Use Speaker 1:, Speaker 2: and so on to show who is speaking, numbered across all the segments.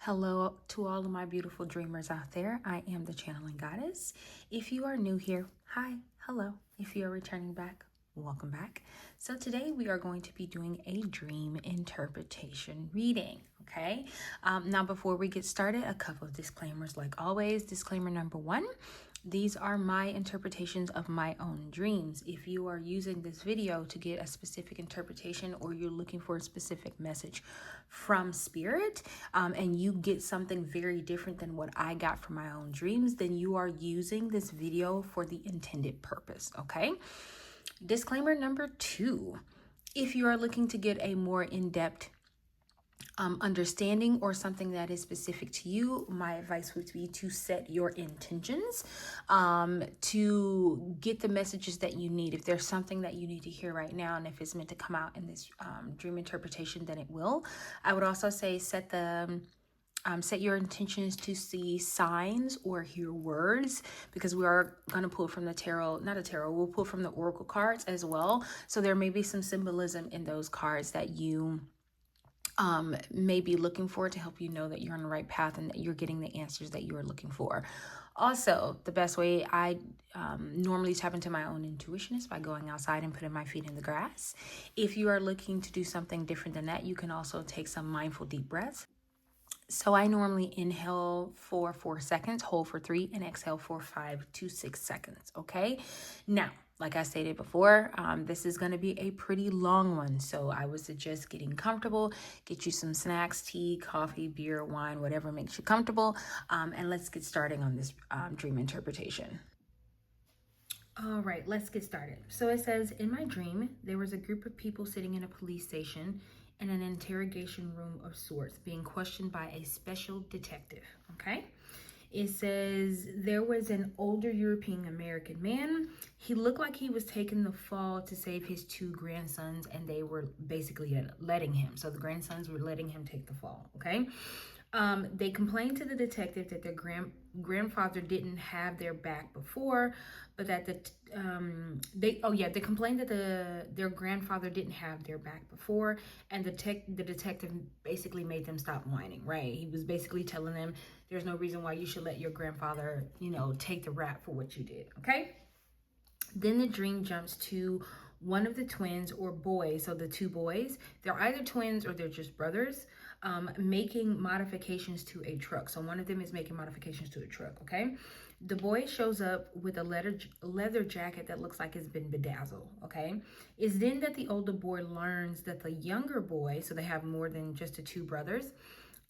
Speaker 1: Hello to all of my beautiful dreamers out there. I am the channeling goddess. If you are new here, hi, hello. If you are returning back, welcome back. So today we are going to be doing a dream interpretation reading. Okay. Now, before we get started, a couple of disclaimers like always. Disclaimer number one. These are my interpretations of my own dreams. If you are using this video to get a specific interpretation or you're looking for a specific message from spirit, and you get something very different than what I got from my own dreams, then you are using this video for the intended purpose, okay? Disclaimer number two. If you are looking to get a more in-depth understanding or something that is specific to you, my advice would be to set your intentions to get the messages that you need. If there's something that you need to hear right now, and if it's meant to come out in this dream interpretation, then it will. I would also say set your intentions to see signs or hear words, because we are going to pull from the tarot, we'll pull from the oracle cards as well. So there may be some symbolism in those cards that you may be looking for to help you know that you're on the right path and that you're getting the answers that you are looking for. Also, the best way I normally tap into my own intuition is by going outside and putting my feet in the grass. If you are looking to do something different than that, you can also take some mindful deep breaths. So I normally inhale for 4 seconds, hold for 3, and exhale for 5 to 6 seconds, okay? Now, like I stated before, this is going to be a pretty long one, so I would suggest getting comfortable. Get you some snacks, tea, coffee, beer, wine, whatever makes you comfortable, and let's get started on this dream interpretation. All right, let's get started. So it says, in my dream, there was a group of people sitting in a police station in an interrogation room of sorts, being questioned by a special detective, okay? It says there was an older European American man. He looked like he was taking the fall to save his 2 grandsons, and they were basically letting him. So the grandsons were letting him take the fall, okay? They complained to the detective that their grandfather didn't have their back before, but that they complained that their grandfather didn't have their back before, and the detective basically made them stop whining. Right? He was basically telling them there's no reason why you should let your grandfather, take the rap for what you did. Okay. Then the dream jumps to one of the twins or boys. So the 2 boys, they're either twins or they're just brothers, making modifications to a truck. So one of them is making modifications to a truck, okay? The boy shows up with a leather jacket that looks like it's been bedazzled, okay? It's then that the older boy learns that the younger boy, so they have more than just the 2 brothers,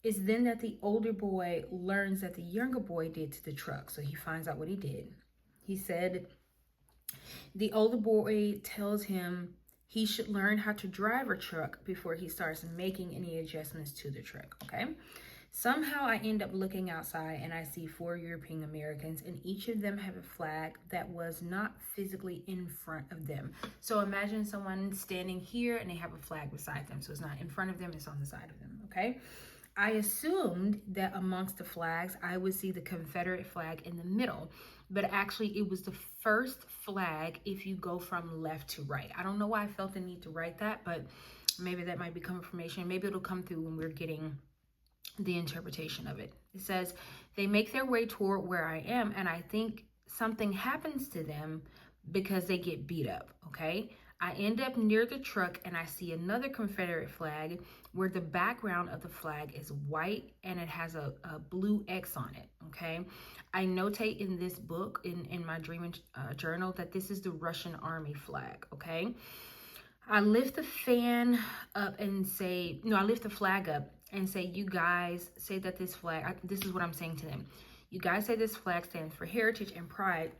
Speaker 1: it's then that the older boy learns that the younger boy did to the truck. So he finds out what he did. He said the older boy tells him he should learn how to drive a truck before he starts making any adjustments to the truck, okay? Somehow I end up looking outside and I see 4 European Americans, and each of them have a flag that was not physically in front of them. So imagine someone standing here and they have a flag beside them. So it's not in front of them, it's on the side of them, okay? I assumed that amongst the flags, I would see the Confederate flag in the middle, but actually it was the first flag if you go from left to right. I don't know why I felt the need to write that, but maybe that might be confirmation. Maybe it'll come through when we're getting the interpretation of it. It says, they make their way toward where I am, and I think something happens to them because they get beat up, okay? I end up near the truck and I see another Confederate flag where the background of the flag is white and it has a blue X on it, okay? I notate in this book, in my dream journal, that this is the Russian army flag, okay? I lift the fan up and say, I lift the flag up and say, you guys say that this flag, this is what I'm saying to them. You guys say this flag stands for heritage and pride,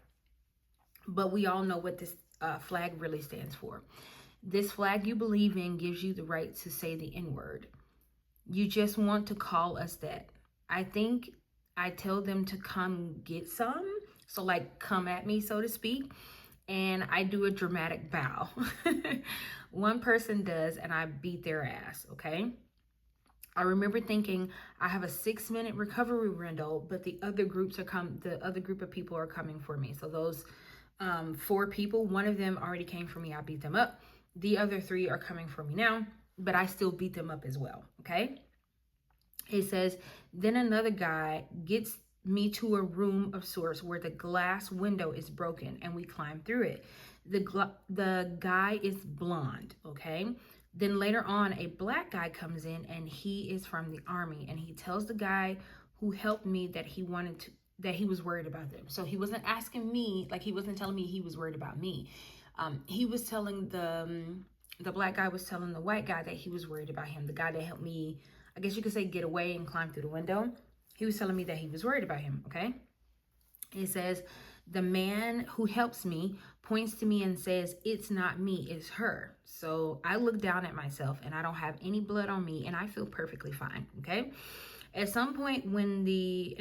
Speaker 1: but we all know what this flag really stands for. This flag you believe in gives you the right to say the N-word. You just want to call us that. I think I tell them to come get some. So like come at me, so to speak. And I do a dramatic bow. One person does, and I beat their ass, okay? I remember thinking I have a 6-minute recovery window, but the other group of people are coming for me. So those 4 people, one of them already came for me. I beat them up. The other 3 are coming for me now, but I still beat them up as well, okay? It says, then another guy gets me to a room of sorts where the glass window is broken and we climb through it. The guy is blonde, okay? Then later on, a black guy comes in and he is from the army, and he tells the guy who helped me that he was worried about them. So he wasn't asking me, like he wasn't telling me he was worried about me. He was telling the black guy was telling the white guy that he was worried about him. The guy that helped me, I guess you could say, get away and climb through the window. He was telling me that he was worried about him, okay? It says, the man who helps me points to me and says, it's not me, it's her. So I look down at myself and I don't have any blood on me and I feel perfectly fine, okay? At some point when the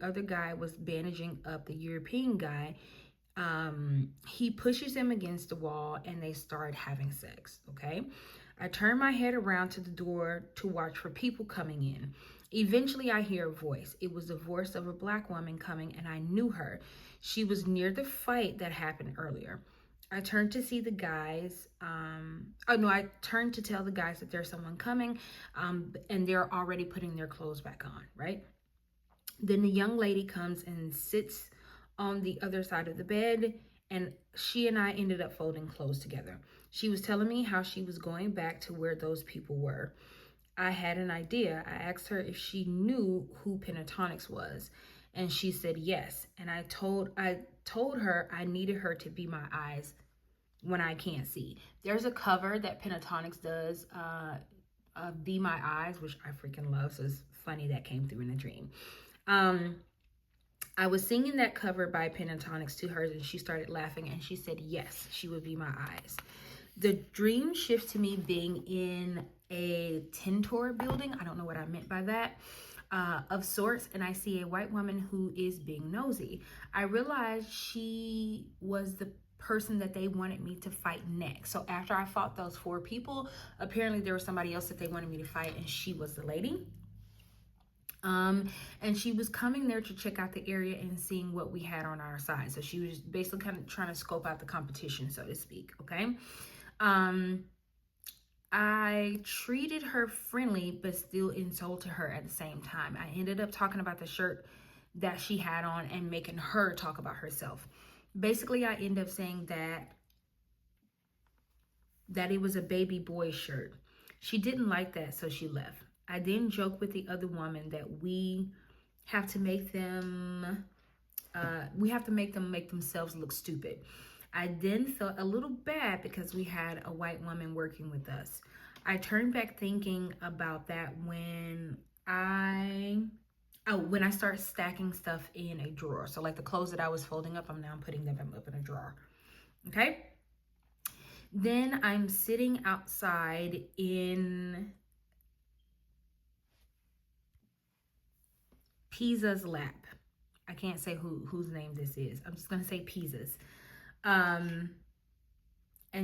Speaker 1: other guy was bandaging up the European guy, he pushes him against the wall and they start having sex, okay? I turn my head around to the door to watch for people coming in. Eventually I hear a voice. It was the voice of a black woman coming, and I knew her. She was near the fight that happened earlier. I turned to see the guys. I turned to tell the guys that there's someone coming, and they're already putting their clothes back on, right? Then the young lady comes and sits on the other side of the bed, and she and I ended up folding clothes together. She was telling me how she was going back to where those people were. I had an idea. I asked her if she knew who Pentatonics was, and she said yes. And I told her I needed her to be my eyes when I can't see. There's a cover that Pentatonics does, Be My Eyes, which I freaking love. So it's funny that came through in a dream. I was singing that cover by Pentatonics to her, and she started laughing, and she said yes, she would be my eyes. The dream shifts to me being in a Tintor building. I don't know what I meant by that, of sorts, and I see a white woman who is being nosy. I realized she was the person that they wanted me to fight next. So after I fought those 4 people, apparently there was somebody else that they wanted me to fight, and she was the lady. And she was coming there to check out the area and seeing what we had on our side. So she was basically kind of trying to scope out the competition, so to speak, okay? I treated her friendly, but still insulted her at the same time. I ended up talking about the shirt that she had on and making her talk about herself. Basically, I ended up saying that it was a baby boy shirt. She didn't like that, so she left. I then joked with the other woman that we have to make them make themselves look stupid. I then felt a little bad because we had a white woman working with us. I turned back thinking about that when I start stacking stuff in a drawer. So like the clothes that I was folding up, I'm now putting them up in a drawer. Okay? Then I'm sitting outside in Pisa's lap. I can't say whose name this is. I'm just gonna say Pisa's. And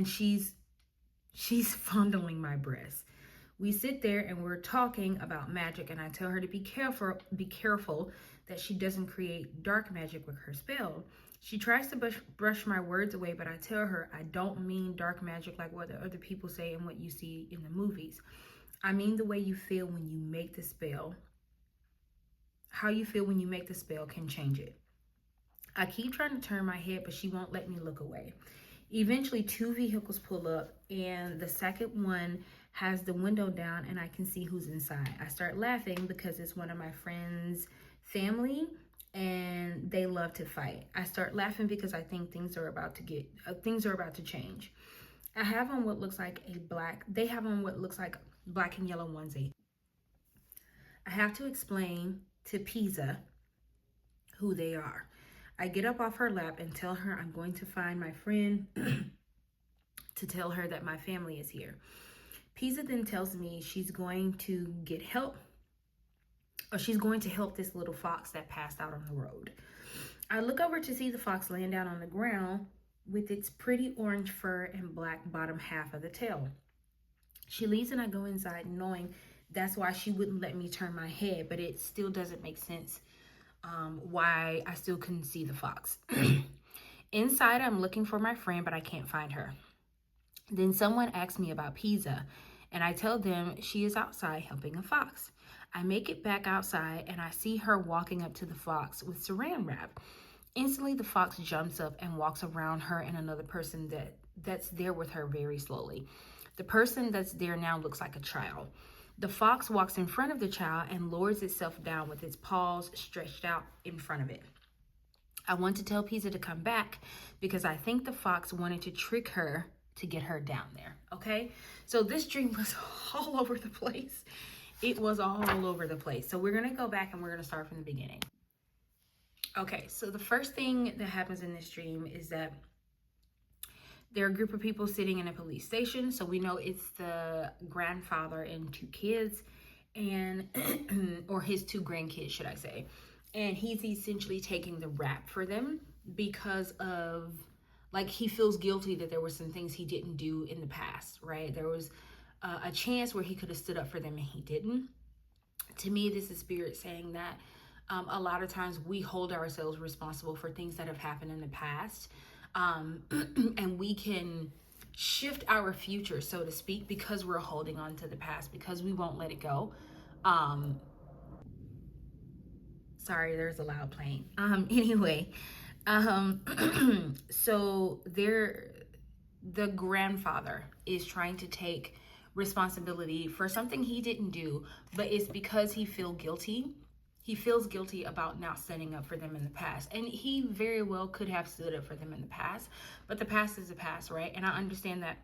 Speaker 1: she's fondling my breast. We sit there and we're talking about magic, and I tell her to be careful that she doesn't create dark magic with her spell. She tries to brush my words away, but I tell her I don't mean dark magic like what the other people say and what you see in the movies. I mean the way you feel when you make the spell. How you feel when you make the spell can change it. I keep trying to turn my head, but she won't let me look away. Eventually, 2 vehicles pull up, and the second one has the window down, and I can see who's inside. I start laughing because it's one of my friends' family, and they love to fight. I start laughing because I think things are about to change. They have on what looks like black and yellow onesie. I have to explain to Pisa who they are. I get up off her lap and tell her I'm going to find my friend to tell her that my family is here. Pisa then tells me she's going to get help, or she's going to help this little fox that passed out on the road. I look over to see the fox laying down on the ground with its pretty orange fur and black bottom half of the tail. She leaves and I go inside knowing that's why she wouldn't let me turn my head, but it still doesn't make sense why I still couldn't see the fox. Inside, I'm looking for my friend, but I can't find her. Then someone asked me about Pisa, and I tell them she is outside helping a fox. I make it back outside and I see her walking up to the fox with saran wrap. Instantly, the fox jumps up and walks around her and another person that's there with her very slowly. The person that's there now looks like a child. The fox walks in front of the child and lowers itself down with its paws stretched out in front of it. I want to tell Pizza to come back because I think the fox wanted to trick her to get her down there, okay? So this dream was all over the place. It was all over the place. So we're going to go back and we're going to start from the beginning. Okay, so the first thing that happens in this dream is that there are a group of people sitting in a police station. So we know it's the grandfather and 2 kids, and or his 2 grandkids, should I say. And he's essentially taking the rap for them because of, like, he feels guilty that there were some things he didn't do in the past, right? There was a chance where he could have stood up for them and he didn't. To me, this is spirit saying that a lot of times we hold ourselves responsible for things that have happened in the past. And we can shift our future, so to speak, because we're holding on to the past, because we won't let it go. Sorry, there's a loud plane. Anyway, so the grandfather is trying to take responsibility for something he didn't do, but it's because he feels guilty. He feels guilty about not standing up for them in the past. And he very well could have stood up for them in the past, but the past is the past, right? And I understand that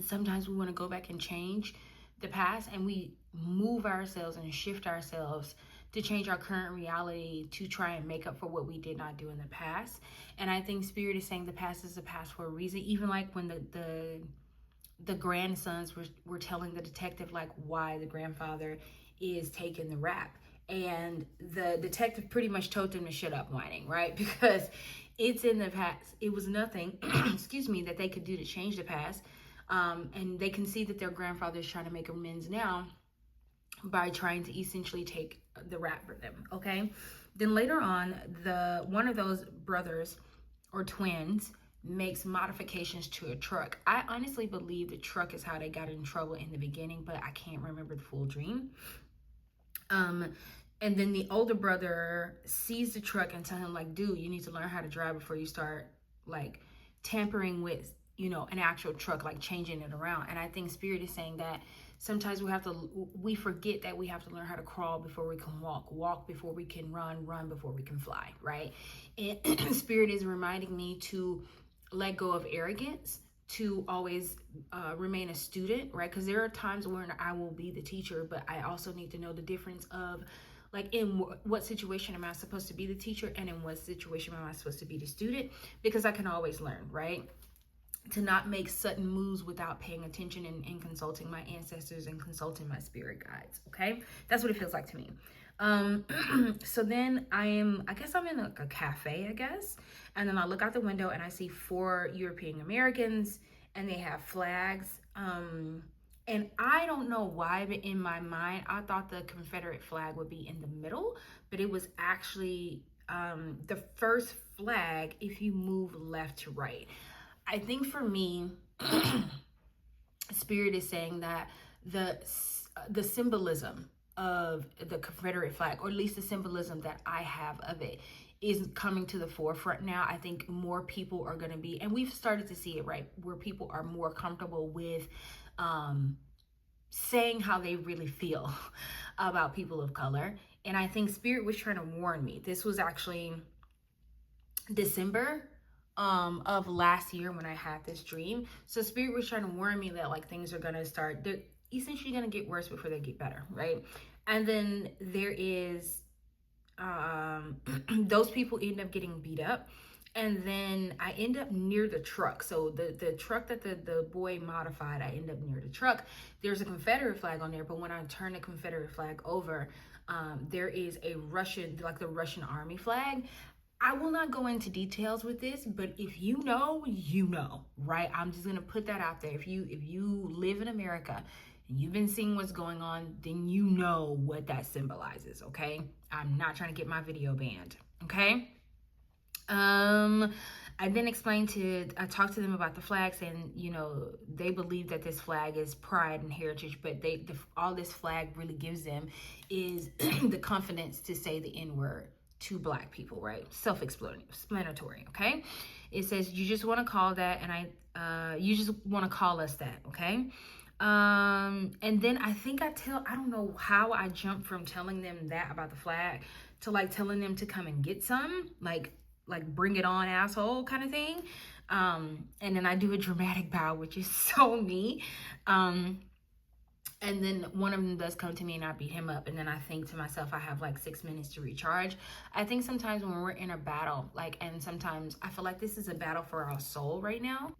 Speaker 1: sometimes we want to go back and change the past, and we move ourselves and shift ourselves to change our current reality to try and make up for what we did not do in the past. And I think spirit is saying the past is the past for a reason. Even like when the grandsons were telling the detective like why the grandfather is taking the rap, and the detective pretty much told them to shut up whining, right? Because it's in the past. It was nothing excuse me, that they could do to change the past. And they can see that their grandfather is trying to make amends now by trying to essentially take the rap for them, okay? Then later on, one of those brothers or twins makes modifications to a truck. I honestly believe the truck is how they got in trouble in the beginning, but I can't remember the full dream. And then the older brother sees the truck and tell him like, dude, you need to learn how to drive before you start like tampering with, you know, an actual truck, like changing it around. And I think spirit is saying that sometimes we forget that we have to learn how to crawl before we can walk before we can run before we can fly, right? And spirit is reminding me to let go of arrogance, to always remain a student, right? Because there are times when I will be the teacher, but I also need to know the difference of like in what situation am I supposed to be the teacher and in what situation am I supposed to be the student, because I can always learn, right? To not make sudden moves without paying attention and consulting my ancestors and consulting my spirit guides, okay? That's what it feels like to me. So then I guess I'm in a cafe, I guess. And then I look out the window and I see 4 European Americans and they have flags. And I don't know why, but in my mind, I thought the Confederate flag would be in the middle, but it was actually the first flag if you move left to right. I think for me, spirit is saying that the symbolism of the Confederate flag, or at least the symbolism that I have of it, is coming to the forefront now. I think more people are going to be, and we've started to see it, right, where people are more comfortable with saying how they really feel about people of color. And I think spirit was trying to warn me. This was actually December of last year when I had this dream. So spirit was trying to warn me that like things are gonna start, they're essentially gonna get worse before they get better, right? And then there is those people end up getting beat up, and then I end up near the truck. So the truck that the boy modified, I end up near the truck. There's a Confederate flag on there, but when I turn the Confederate flag over, there is a Russian, like the Russian army flag. I will not go into details with this, but if you know, you know, right? I'm just gonna put that out there. If you live in America and you've been seeing what's going on, then you know what that symbolizes, okay? I'm not trying to get my video banned, okay? I then I talked to them about the flags, and they believe that this flag is pride and heritage, but all this flag really gives them is the confidence to say the N word to Black people, right? Self-explanatory, okay? It says you just want to call that, and you just want to call us that, okay? And then I don't know how I jumped from telling them that about the flag to like telling them to come and get some, like bring it on, asshole, kind of thing. And then I do a dramatic bow, which is so me. And then one of them does come to me and I beat him up. And then I think to myself, I have like 6 minutes to recharge. I think sometimes when we're in a battle, and sometimes I feel like this is a battle for our soul right now.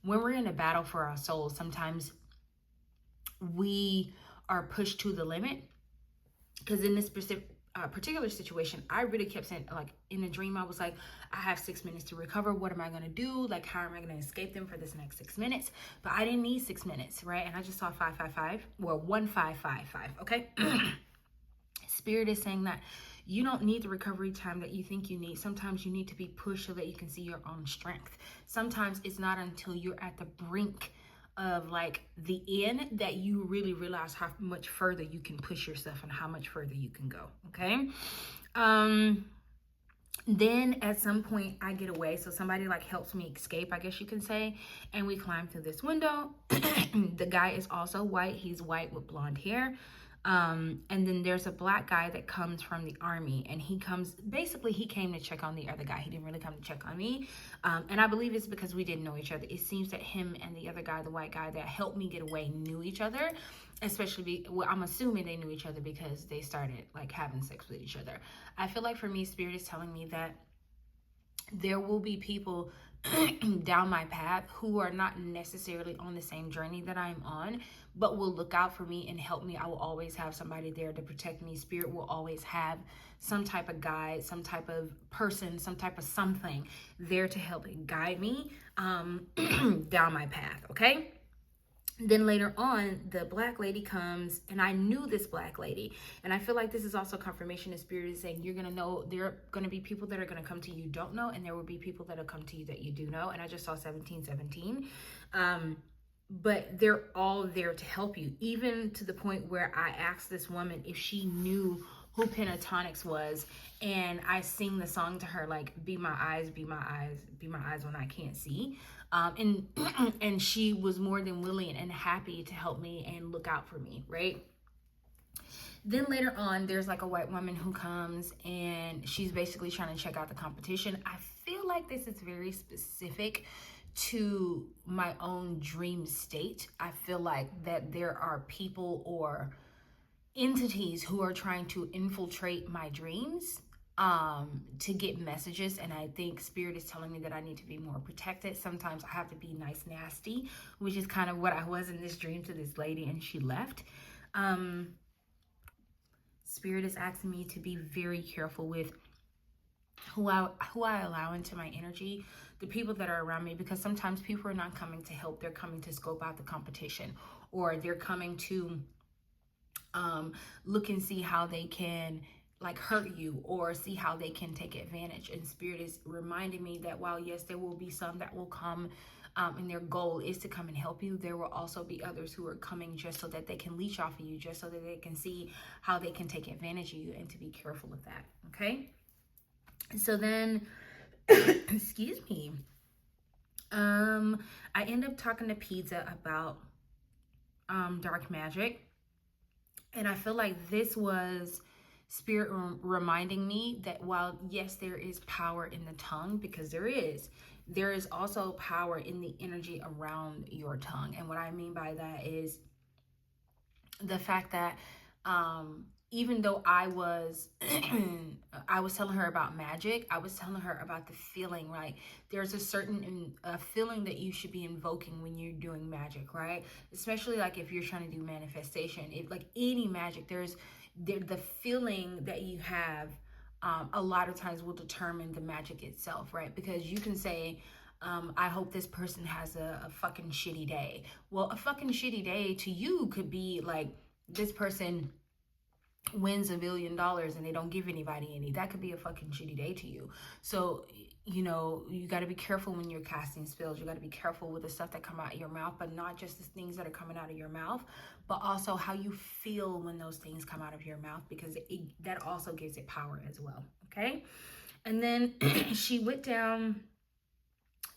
Speaker 1: When we're in a battle for our soul, sometimes we are pushed to the limit. Because in this particular situation, I really kept saying, like in a dream, I was like, I have 6 minutes to recover. What am I going to do? Like, how am I going to escape them for this next 6 minutes? But I didn't need 6 minutes, right? And I just saw 555, well, 1555, okay? Spirit is saying that you don't need the recovery time that you think you need. Sometimes you need to be pushed so that you can see your own strength. Sometimes it's not until you're at the brink of like the end that you really realize how much further you can push yourself and how much further you can go, okay? Then at some point I get away, so somebody like helps me escape, I guess you can say, and we climb through this window. The guy is also white. He's white with blonde hair. And then there's a Black guy that comes from the army, and he came to check on the other guy. He didn't really come to check on me. And I believe it's because we didn't know each other. It seems that him and the other guy, the white guy that helped me get away, knew each other, I'm assuming they knew each other because they started like having sex with each other. I feel like for me, Spirit is telling me that there will be people down my path who are not necessarily on the same journey that I'm on, but will look out for me and help me. I will always have somebody there to protect me. Spirit will always have some type of guide, some type of person, some type of something there to help guide me down my path, okay? Then later on, the Black lady comes, and I knew this Black lady. And I feel like this is also confirmation of Spirit is saying you're going to know there are going to be people that are going to come to you don't know, and there will be people that will come to you that you do know. And I just saw 1717. But they're all there to help you, even to the point where I asked this woman if she knew who Pentatonics was, and I sing the song to her, like, be my eyes, be my eyes, be my eyes when I can't see. And she was more than willing and happy to help me and look out for me, right? Then later on, there's like a white woman who comes, and she's basically trying to check out the competition. I feel like this is very specific to my own dream state. I feel like that there are people or entities who are trying to infiltrate my dreams to get messages, and I think Spirit is telling me that I need to be more protected. Sometimes I have to be nice nasty, which is kind of what I was in this dream to this lady, and she left. Spirit is asking me to be very careful with who I allow into my energy, the people that are around me, because sometimes people are not coming to help. They're coming to scope out the competition, or they're coming to look and see how they can like hurt you or see how they can take advantage. And Spirit is reminding me that while yes, there will be some that will come and their goal is to come and help you, there will also be others who are coming just so that they can leech off of you, just so that they can see how they can take advantage of you, and to be careful of that, okay? So then, excuse me, I end up talking to Pizza about dark magic. And I feel like this was Spirit reminding me that while, yes, there is power in the tongue, because there is also power in the energy around your tongue. And what I mean by that is the fact that even though I was telling her about magic, I was telling her about the feeling, right? There's a certain feeling that you should be invoking when you're doing magic, right? Especially like if you're trying to do manifestation, like any magic, the feeling that you have a lot of times will determine the magic itself, right? Because you can say, I hope this person has a fucking shitty day. Well, a fucking shitty day to you could be like, this person wins $1 billion and they don't give anybody any. That could be a fucking shitty day to you. So, you know, you got to be careful when you're casting spells. You got to be careful with the stuff that come out of your mouth, but not just the things that are coming out of your mouth, but also how you feel when those things come out of your mouth, because that also gives it power as well. Okay. And then she went down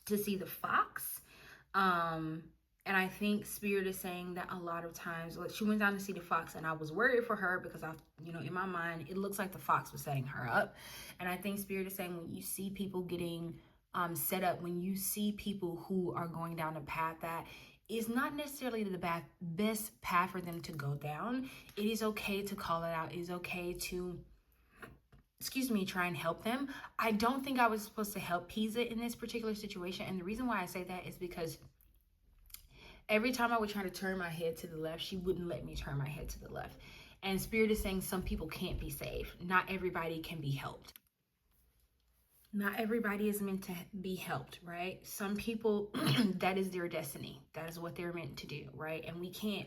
Speaker 1: to see the fox. And I think Spirit is saying that a lot of times, like, she went down to see the fox, and I was worried for her because in my mind, it looks like the fox was setting her up. And I think Spirit is saying, when you see people getting set up, when you see people who are going down a path that is not necessarily the best path for them to go down, it is okay to call it out. It is okay to, try and help them. I don't think I was supposed to help Pisa in this particular situation. And the reason why I say that is because every time I would try to turn my head to the left, she wouldn't let me turn my head to the left. And Spirit is saying some people can't be saved. Not everybody can be helped. Not everybody is meant to be helped, right? Some people, that is their destiny. That is what they're meant to do, right? And we can't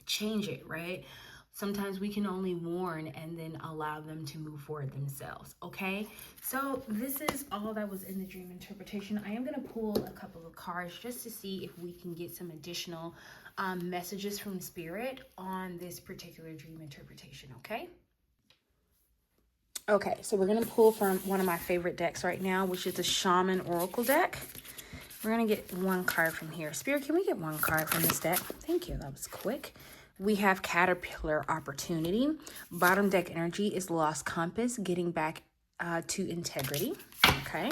Speaker 1: change it, right? Sometimes we can only warn and then allow them to move forward themselves, okay? So this is all that was in the dream interpretation. I am going to pull a couple of cards just to see if we can get some additional messages from Spirit on this particular dream interpretation, okay? Okay, so we're going to pull from one of my favorite decks right now, which is the Shaman Oracle deck. We're going to get one card from here. Spirit, can we get one card from this deck? Thank you. That was quick. We have Caterpillar Opportunity. Bottom deck energy is Lost Compass, getting back to integrity. Okay.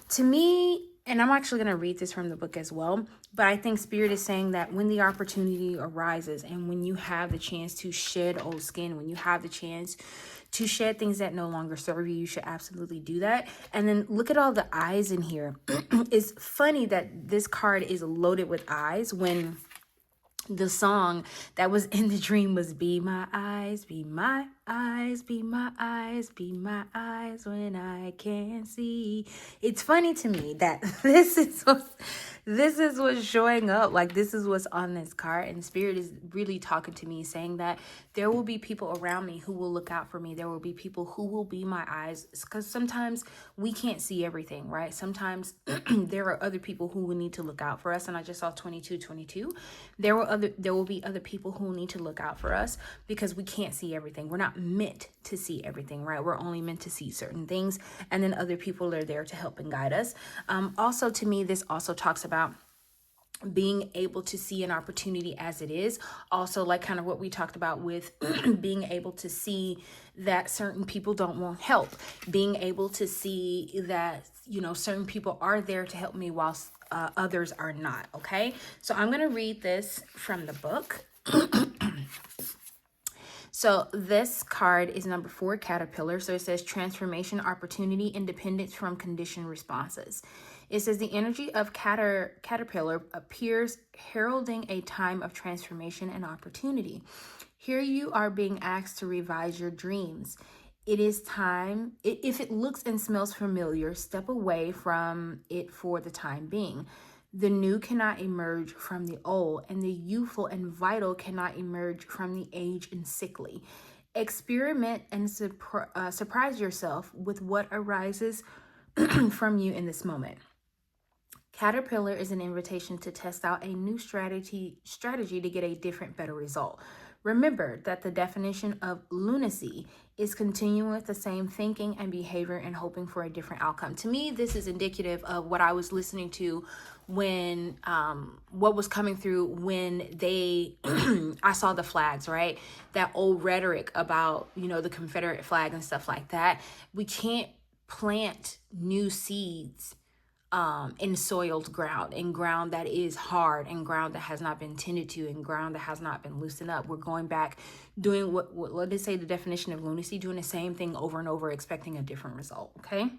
Speaker 1: To me, and I'm actually going to read this from the book as well, but I think Spirit is saying that when the opportunity arises and when you have the chance to shed old skin, when you have the chance to shed things that no longer serve you, you should absolutely do that. And then look at all the eyes in here. It's funny that this card is loaded with eyes when the song that was in the dream was "Be my eyes, be my eyes, be my eyes, be my eyes when I can't see." It's funny to me that this is what's showing up. Like, this is what's on this card, and Spirit is really talking to me, saying that there will be people around me who will look out for me. There will be people who will be my eyes, because sometimes we can't see everything, right? Sometimes there are other people who will need to look out for us. And I just saw 2222. There will be other people who need to look out for us because we can't see everything. We're not meant to see everything, right? We're only meant to see certain things. And then other people are there to help and guide us. Also, to me, this also talks about being able to see an opportunity as it is. Also, like kind of what we talked about with being able to see that certain people don't want help, being able to see that, certain people are there to help me whilst others are not. Okay, so I'm going to read this from the book. So this card is number 4, Caterpillar. So it says transformation, opportunity, independence from conditioned responses. It says the energy of Caterpillar appears heralding a time of transformation and opportunity. Here you are being asked to revise your dreams. It is time. If it looks and smells familiar, step away from it for the time being. The new cannot emerge from the old, and the youthful and vital cannot emerge from the aged and sickly. Experiment and surprise yourself with what arises from you in this moment. Caterpillar is an invitation to test out a new strategy to get a different, better result. Remember that the definition of lunacy is continuing with the same thinking and behavior and hoping for a different outcome. To me, this is indicative of what I was listening to when, what was coming through when I saw the flags, right? That old rhetoric about, the Confederate flag and stuff like that. We can't plant new seeds in soiled ground, in ground that is hard, in ground that has not been tended to, in ground that has not been loosened up. We're going back doing what did it say, the definition of lunacy, doing the same thing over and over, expecting a different result. Okay.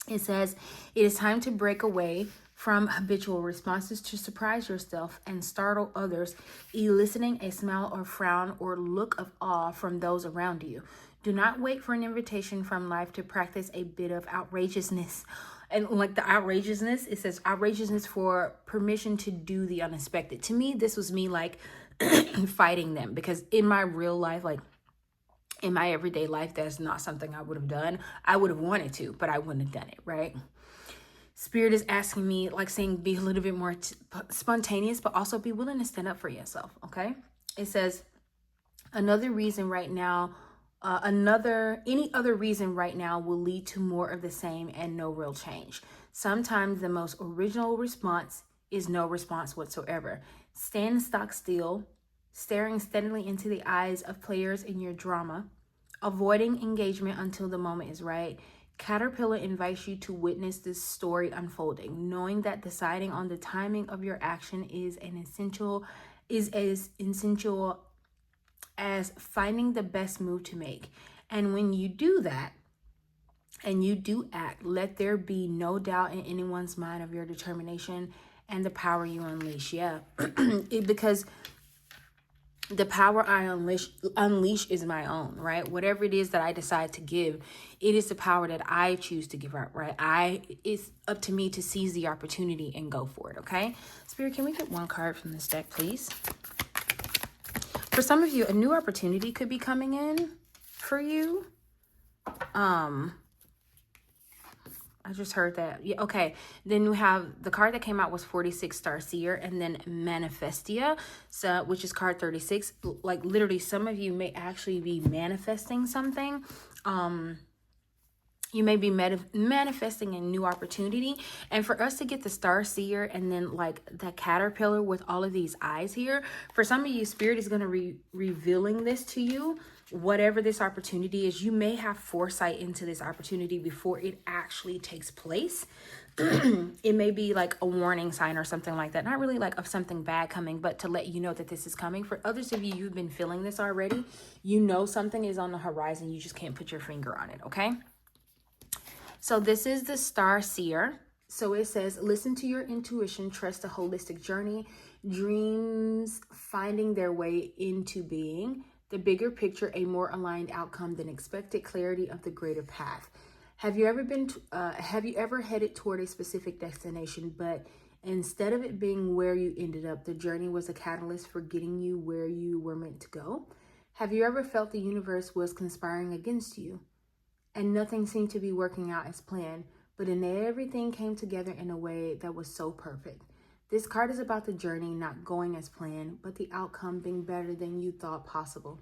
Speaker 1: It says it is time to break away from habitual responses to surprise yourself and startle others, eliciting a smile or frown or look of awe from those around you. Do not wait for an invitation from life to practice a bit of outrageousness. And like the outrageousness, it says outrageousness for permission to do the unexpected. To me, this was me like fighting them, because in my real life, like in my everyday life, that's not something I would have done. I would have wanted to, but I wouldn't have done it, right? Spirit is asking me, like saying, be a little bit more spontaneous, but also be willing to stand up for yourself, okay? It says, another reason right now, any other reason right now will lead to more of the same and no real change. Sometimes the most original response is no response whatsoever. Stand stock still, staring steadily into the eyes of players in your drama, avoiding engagement until the moment is right. Caterpillar invites you to witness this story unfolding, knowing that deciding on the timing of your action is as essential as finding the best move to make. And when you do that, and you do act, let there be no doubt in anyone's mind of your determination and the power you unleash. Yeah, because the power I unleash is my own, right? Whatever it is that I decide to give, it is the power that I choose to give up, right? It's up to me to seize the opportunity and go for it, okay? Spirit, can we get one card from this deck, please? For some of you, a new opportunity could be coming in for you. I just heard that. Yeah, okay. Then we have the card that came out was 46 Star Seer, and then Manifestia, so which is card 36. Like literally, some of you may actually be manifesting something. You may be manifesting a new opportunity. And for us to get the Star Seer and then like the caterpillar with all of these eyes here, for some of you, Spirit is going to revealing this to you. Whatever this opportunity is, you may have foresight into this opportunity before it actually takes place. It may be like a warning sign or something like that. Not really like of something bad coming, but to let you know that this is coming. For others of you, you've been feeling this already. You know something is on the horizon. You just can't put your finger on it, okay? So this is the Star Seer. So it says, listen to your intuition, trust a holistic journey, dreams finding their way into being. The bigger picture, a more aligned outcome than expected, clarity of the greater path. Have you ever headed toward a specific destination, but instead of it being where you ended up, the journey was a catalyst for getting you where you were meant to go? Have you ever felt the universe was conspiring against you and nothing seemed to be working out as planned, but in everything came together in a way that was so perfect? This card is about the journey not going as planned, but the outcome being better than you thought possible.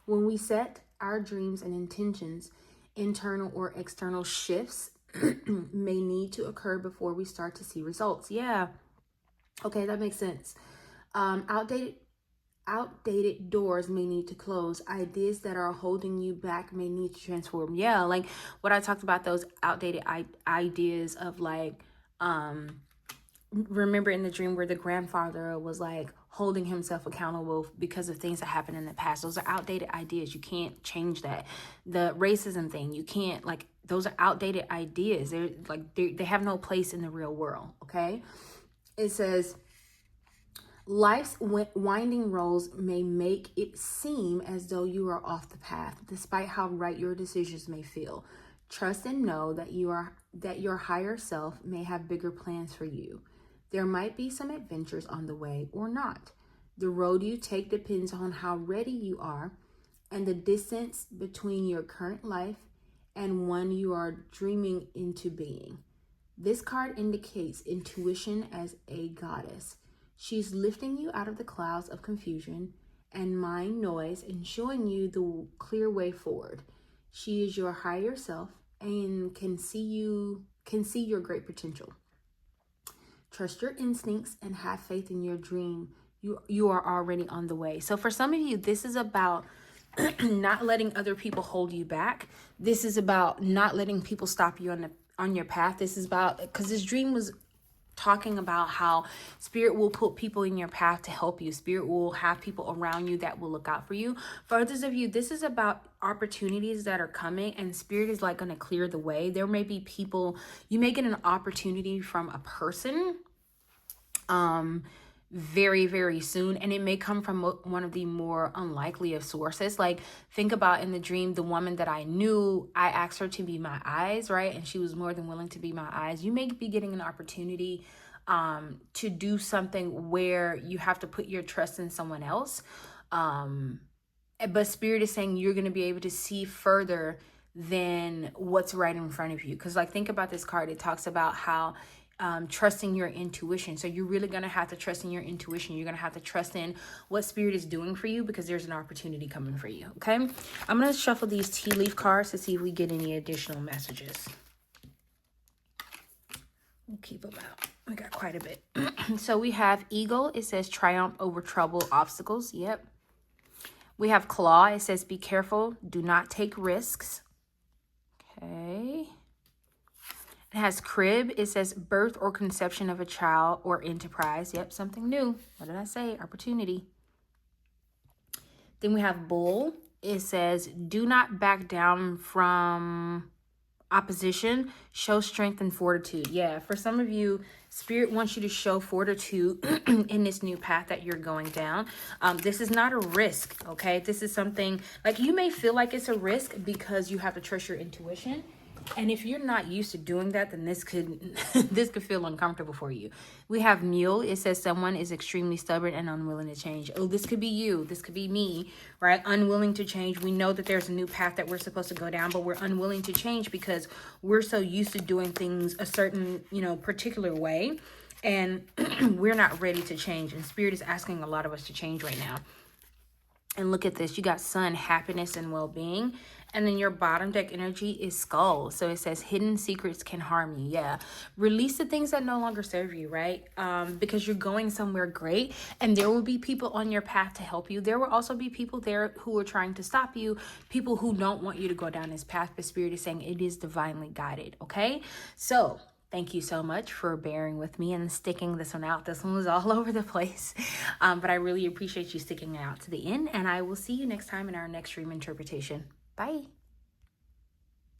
Speaker 1: When we set our dreams and intentions, internal or external shifts may need to occur before we start to see results. Yeah. Okay, that makes sense. Outdated doors may need to close. Ideas that are holding you back may need to transform. Yeah, like what I talked about, those outdated ideas of like, remember in the dream where the grandfather was like holding himself accountable because of things that happened in the past. Those are outdated ideas. You can't change that. The racism thing, you can't, like, those are outdated ideas. They're like, they have no place in the real world. Okay. It says, life's winding roads may make it seem as though you are off the path, despite how right your decisions may feel. Trust and know that your higher self may have bigger plans for you. There might be some adventures on the way or not. The road you take depends on how ready you are and the distance between your current life and one you are dreaming into being. This card indicates intuition as a goddess. She's lifting you out of the clouds of confusion and mind noise and showing you the clear way forward. She is your higher self and can see your great potential. Trust your instincts and have faith in your dream. You are already on the way. So for some of you, this is about not letting other people hold you back. This is about not letting people stop you on your path. This is about, because this dream was talking about how Spirit will put people in your path to help you. Spirit will have people around you that will look out for you. For others of you, this is about opportunities that are coming, and Spirit is like going to clear the way. There may be people, you may get an opportunity from a person very, very soon, and it may come from one of the more unlikely of sources. Like, think about in the dream, the woman that I knew, I asked her to be my eyes, right? And she was more than willing to be my eyes. You may be getting an opportunity to do something where you have to put your trust in someone else. but Spirit is saying you're going to be able to see further than what's right in front of you. Because like, think about this card. It talks about how trusting your intuition. So you're really going to have to trust in your intuition. You're going to have to trust in what Spirit is doing for you, because there's an opportunity coming for you. Okay. I'm going to shuffle these tea leaf cards to see if we get any additional messages. We'll keep them out. We got quite a bit. So we have Eagle. It says triumph over trouble, obstacles. Yep. We have Claw. It says be careful. Do not take risks. Okay. It has Crib. It says birth or conception of a child or enterprise. Yep, something new. What did I say? Opportunity. Then we have Bull. It says do not back down from opposition. Show strength and fortitude. Yeah, for some of you, Spirit wants you to show fortitude in this new path that you're going down. This is not a risk, okay? This is something, like, you may feel like it's a risk because you have to trust your intuition. And if you're not used to doing that, then this could this could feel uncomfortable for you. We have Mule. It says someone is extremely stubborn and unwilling to change. Oh, this could be you. This could be me, right? Unwilling to change. We know that there's a new path that we're supposed to go down, but we're unwilling to change because we're so used to doing things a certain, particular way. And we're not ready to change. And Spirit is asking a lot of us to change right now. And look at this. You got Sun, happiness and well-being. And then your bottom deck energy is Skull. So it says hidden secrets can harm you. Yeah. Release the things that no longer serve you, right? Because you're going somewhere great. And there will be people on your path to help you. There will also be people there who are trying to stop you. People who don't want you to go down this path. But Spirit is saying it is divinely guided. Okay. So thank you so much for bearing with me and sticking this one out. This one was all over the place. But I really appreciate you sticking it out to the end. And I will see you next time in our next dream interpretation. Bye.